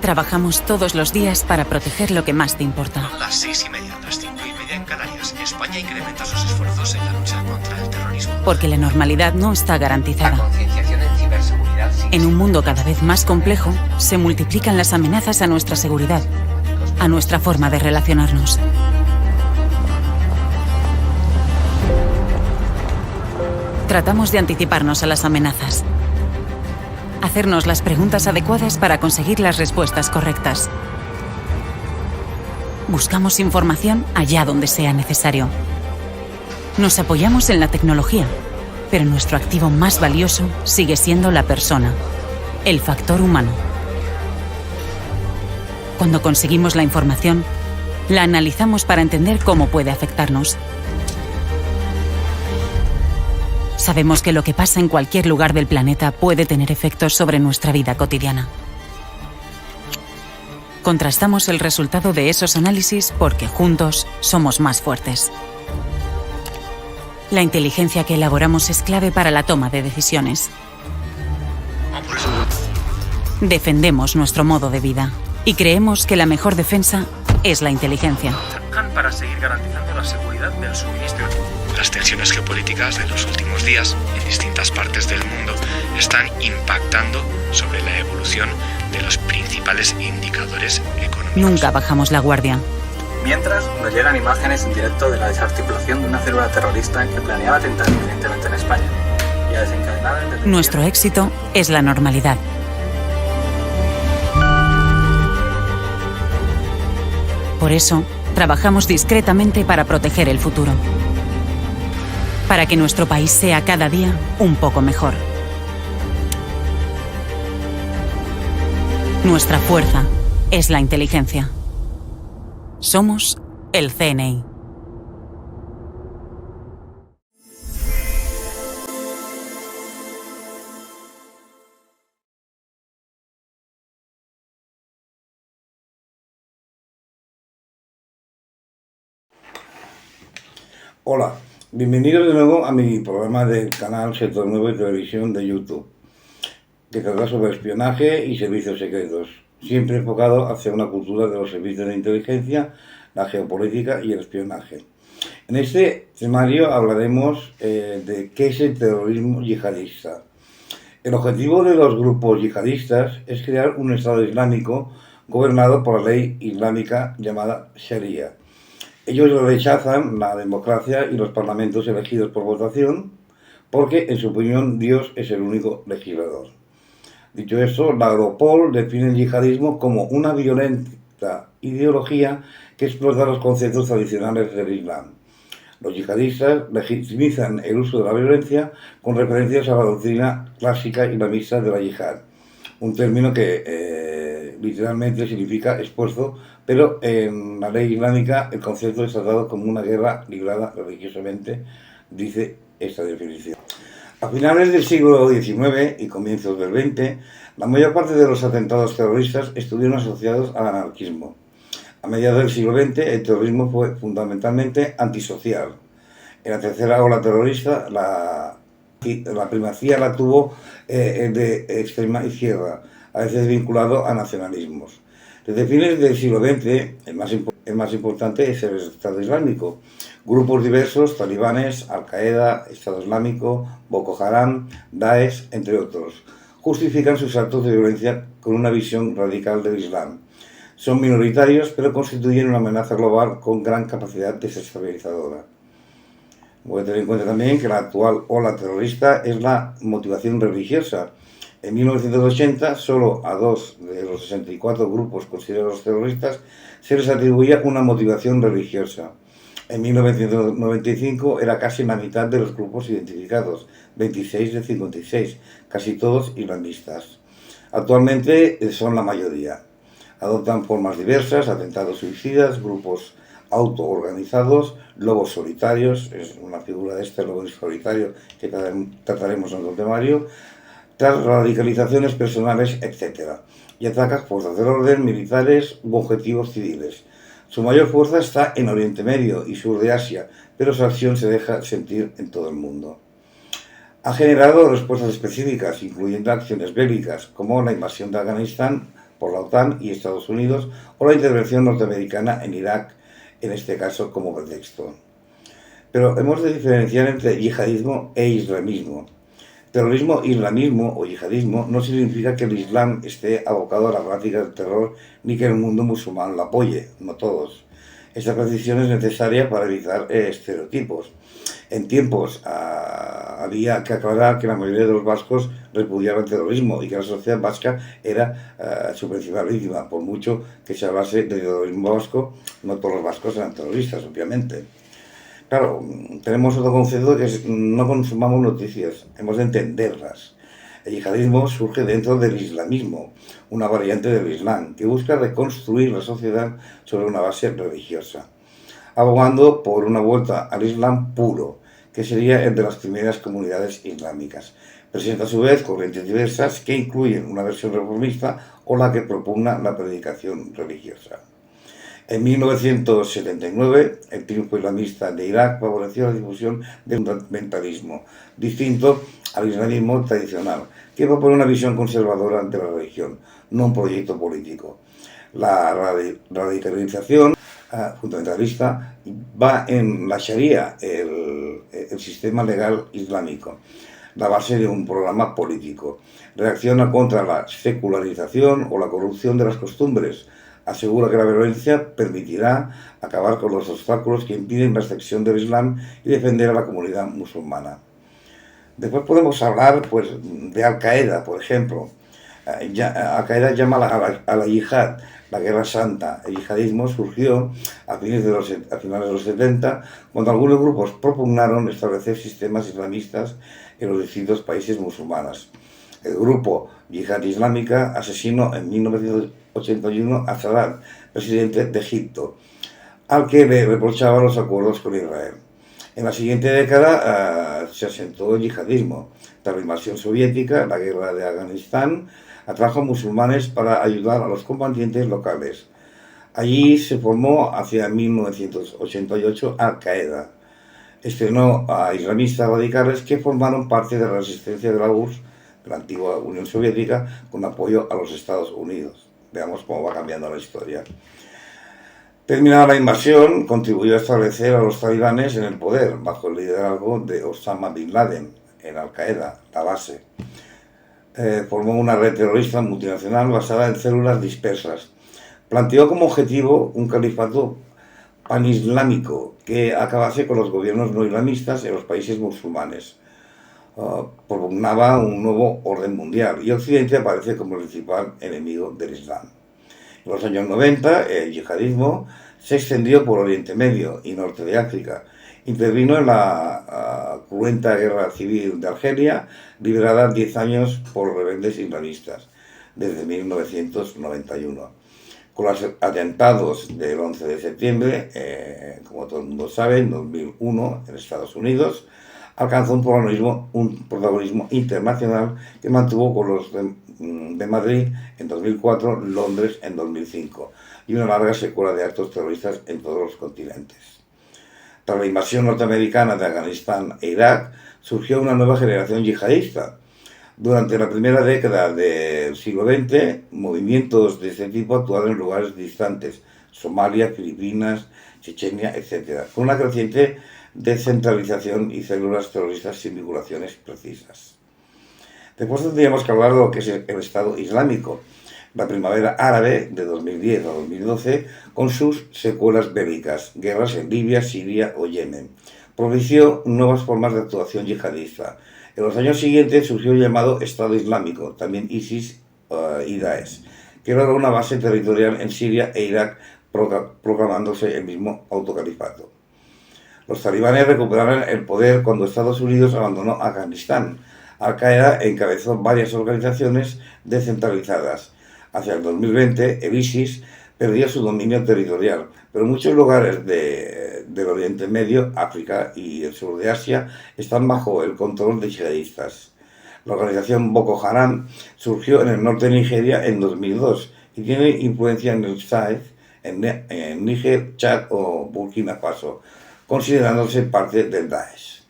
Trabajamos todos los días para proteger lo que más te importa. Son las 6:30, las 5:30 en Canarias. España incrementa sus esfuerzos en la lucha contra el terrorismo. Porque la normalidad no está garantizada. La concienciación en ciberseguridad sigue En un mundo cada vez más complejo, se multiplican las amenazas a nuestra seguridad, a nuestra forma de relacionarnos. Tratamos de anticiparnos a las amenazas, hacernos las preguntas adecuadas para conseguir las respuestas correctas. Buscamos información allá donde sea necesario. Nos apoyamos en la tecnología, pero nuestro activo más valioso sigue siendo la persona, el factor humano. Cuando conseguimos la información, la analizamos para entender cómo puede afectarnos. Sabemos que lo que pasa en cualquier lugar del planeta puede tener efectos sobre nuestra vida cotidiana. Contrastamos el resultado de esos análisis porque juntos somos más fuertes. La inteligencia que elaboramos es clave para la toma de decisiones. Defendemos nuestro modo de vida y creemos que la mejor defensa es la inteligencia. Trabajan para seguir garantizando la seguridad del suministro. Las tensiones geopolíticas de los últimos días en distintas partes del mundo están impactando sobre la evolución de los principales indicadores económicos. Nunca bajamos la guardia. Mientras, nos llegan imágenes en directo de la desarticulación de una célula terrorista que planeaba atentar evidentemente en España y a desencadenar el detenimiento. Nuestro éxito es la normalidad. Por eso, trabajamos discretamente para proteger el futuro. Para que nuestro país sea cada día un poco mejor. Nuestra fuerza es la inteligencia. Somos el CNI. Hola, bienvenidos de nuevo a mi programa del canal Sector Nuevo de Televisión de YouTube, que trata sobre espionaje y servicios secretos, siempre enfocado hacia una cultura de los servicios de inteligencia, la geopolítica y el espionaje. En este temario hablaremos de qué es el terrorismo yihadista. El objetivo de los grupos yihadistas es crear un Estado islámico gobernado por la ley islámica llamada Sharia. Ellos rechazan la democracia y los parlamentos elegidos por votación porque, en su opinión, Dios es el único legislador. Dicho esto, la Europol define el yihadismo como una violenta ideología que explota los conceptos tradicionales del Islam. Los yihadistas legitimizan el uso de la violencia con referencias a la doctrina clásica islamista de la yihad, un término que literalmente significa esfuerzo, pero en la ley islámica el concepto es tratado como una guerra librada religiosamente, dice esta definición. A finales del siglo XIX y comienzos del XX, la mayor parte de los atentados terroristas estuvieron asociados al anarquismo. A mediados del siglo XX, el terrorismo fue fundamentalmente antisocial. En la tercera ola terrorista, la primacía la tuvo el de extrema izquierda, a veces vinculado a nacionalismos. Desde fines del siglo XX, el más importante es el Estado Islámico. Grupos diversos, talibanes, Al-Qaeda, Estado Islámico, Boko Haram, Daesh, entre otros, justifican sus actos de violencia con una visión radical del Islam. Son minoritarios, pero constituyen una amenaza global con gran capacidad desestabilizadora. Voy a tener en cuenta también que la actual ola terrorista es la motivación religiosa. En 1980, solo a 2 de los 64 grupos considerados terroristas se les atribuía una motivación religiosa. En 1995 era casi la mitad de los grupos identificados, 26 de 56, casi todos islamistas. Actualmente son la mayoría. Adoptan formas diversas, atentados suicidas, grupos autoorganizados, lobos solitarios, es una figura de este lobo solitario que trataremos en el temario, tras radicalizaciones personales, etc. Y atacan fuerzas del orden, militares u objetivos civiles. Su mayor fuerza está en Oriente Medio y sur de Asia, pero su acción se deja sentir en todo el mundo. Ha generado respuestas específicas, incluyendo acciones bélicas, como la invasión de Afganistán por la OTAN y Estados Unidos, o la intervención norteamericana en Irak, en este caso como pretexto. Pero hemos de diferenciar entre yihadismo e islamismo. Terrorismo, islamismo o yihadismo no significa que el Islam esté abocado a la práctica del terror ni que el mundo musulmán lo apoye, no todos. Esta precisión es necesaria para evitar estereotipos. En tiempos había que aclarar que la mayoría de los vascos repudiaban el terrorismo y que la sociedad vasca era su principal víctima. Por mucho que se hablase de terrorismo vasco, no todos los vascos eran terroristas, obviamente. Claro, tenemos otro concepto que es no consumamos noticias, hemos de entenderlas. El yihadismo surge dentro del islamismo, una variante del Islam, que busca reconstruir la sociedad sobre una base religiosa, abogando por una vuelta al Islam puro, que sería el de las primeras comunidades islámicas. Presenta a su vez corrientes diversas que incluyen una versión reformista o la que propugna la predicación religiosa. En 1979, el triunfo islamista de Irak favoreció la difusión del fundamentalismo, distinto al islamismo tradicional, que propone una visión conservadora de la religión, no un proyecto político. La radicalización fundamentalista va en la Sharia, el sistema legal islámico, la base de un programa político. Reacciona contra la secularización o la corrupción de las costumbres. Asegura que la violencia permitirá acabar con los obstáculos que impiden la extensión del Islam y defender a la comunidad musulmana. Después podemos hablar pues, de Al-Qaeda, por ejemplo. Al-Qaeda llama a la yihad, la guerra santa. El yihadismo surgió a finales de los 70, cuando algunos grupos propugnaron establecer sistemas islamistas en los distintos países musulmanes. El grupo Yihad Islámica asesinó en 1981 a Sadat, presidente de Egipto, al que le reprochaba los acuerdos con Israel. En la siguiente década se asentó el yihadismo. Tras la invasión soviética, la guerra de Afganistán atrajo musulmanes para ayudar a los combatientes locales. Allí se formó hacia 1988 Al-Qaeda. Estrenó a islamistas radicales que formaron parte de la resistencia de la URSS, de la antigua Unión Soviética, con apoyo a los Estados Unidos. Veamos cómo va cambiando la historia. Terminada la invasión, contribuyó a establecer a los talibanes en el poder, bajo el liderazgo de Osama Bin Laden, en Al-Qaeda, la base. Formó una red terrorista multinacional basada en células dispersas. Planteó como objetivo un califato panislámico que acabase con los gobiernos no islamistas en los países musulmanes. Propugnaba un nuevo orden mundial y Occidente aparece como el principal enemigo del Islam. En los años 90, el yihadismo se extendió por Oriente Medio y Norte de África. Intervino en la cruenta guerra civil de Argelia, liderada 10 años por rebeldes islamistas, desde 1991. Con los atentados del 11 de septiembre, como todo el mundo sabe, en 2001, en Estados Unidos, alcanzó un protagonismo internacional que mantuvo con los de Madrid en 2004, Londres en 2005 y una larga secuela de actos terroristas en todos los continentes. Tras la invasión norteamericana de Afganistán e Irak, surgió una nueva generación yihadista. Durante la primera década del siglo XX, movimientos de este tipo actuaron en lugares distantes, Somalia, Filipinas, Chechenia, etc., con una creciente descentralización y células terroristas sin vinculaciones precisas. Después tendríamos que hablar de lo que es el Estado Islámico, la primavera árabe de 2010 a 2012, con sus secuelas bélicas, guerras en Libia, Siria o Yemen. Propició nuevas formas de actuación yihadista. En los años siguientes surgió el llamado Estado Islámico, también ISIS y Daesh, que logró una base territorial en Siria e Irak, proclamándose el mismo autocalifato. Los talibanes recuperaron el poder cuando Estados Unidos abandonó Afganistán. Al-Qaeda encabezó varias organizaciones descentralizadas. Hacia el 2020, el ISIS perdió su dominio territorial, pero muchos lugares del Oriente Medio, África y el sur de Asia están bajo el control de yihadistas. La organización Boko Haram surgió en el norte de Nigeria en 2002 y tiene influencia en el Sahel, en Níger, Chad o Burkina Faso, considerándose parte del Daesh.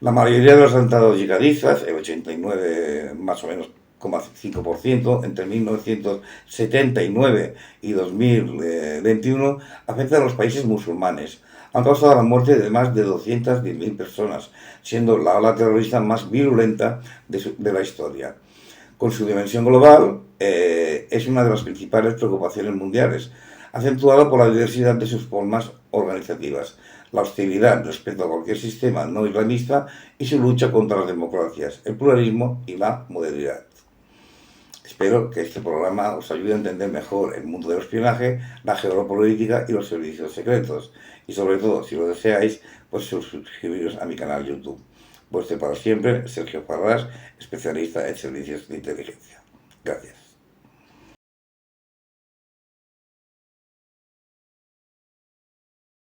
La mayoría de los atentados yihadistas, el 89 más o menos 4,5% entre 1979 y 2021 afecta a los países musulmanes. Han causado la muerte de más de 210.000 personas, siendo la ola terrorista más virulenta de la historia. Con su dimensión global, es una de las principales preocupaciones mundiales, acentuada por la diversidad de sus formas organizativas, la hostilidad respecto a cualquier sistema no islamista y su lucha contra las democracias, el pluralismo y la modernidad. Espero que este programa os ayude a entender mejor el mundo del espionaje, la geopolítica y los servicios secretos. Y sobre todo, si lo deseáis, pues suscribiros a mi canal YouTube. Vuestro para siempre, Sergio Farrás, especialista en servicios de inteligencia. Gracias.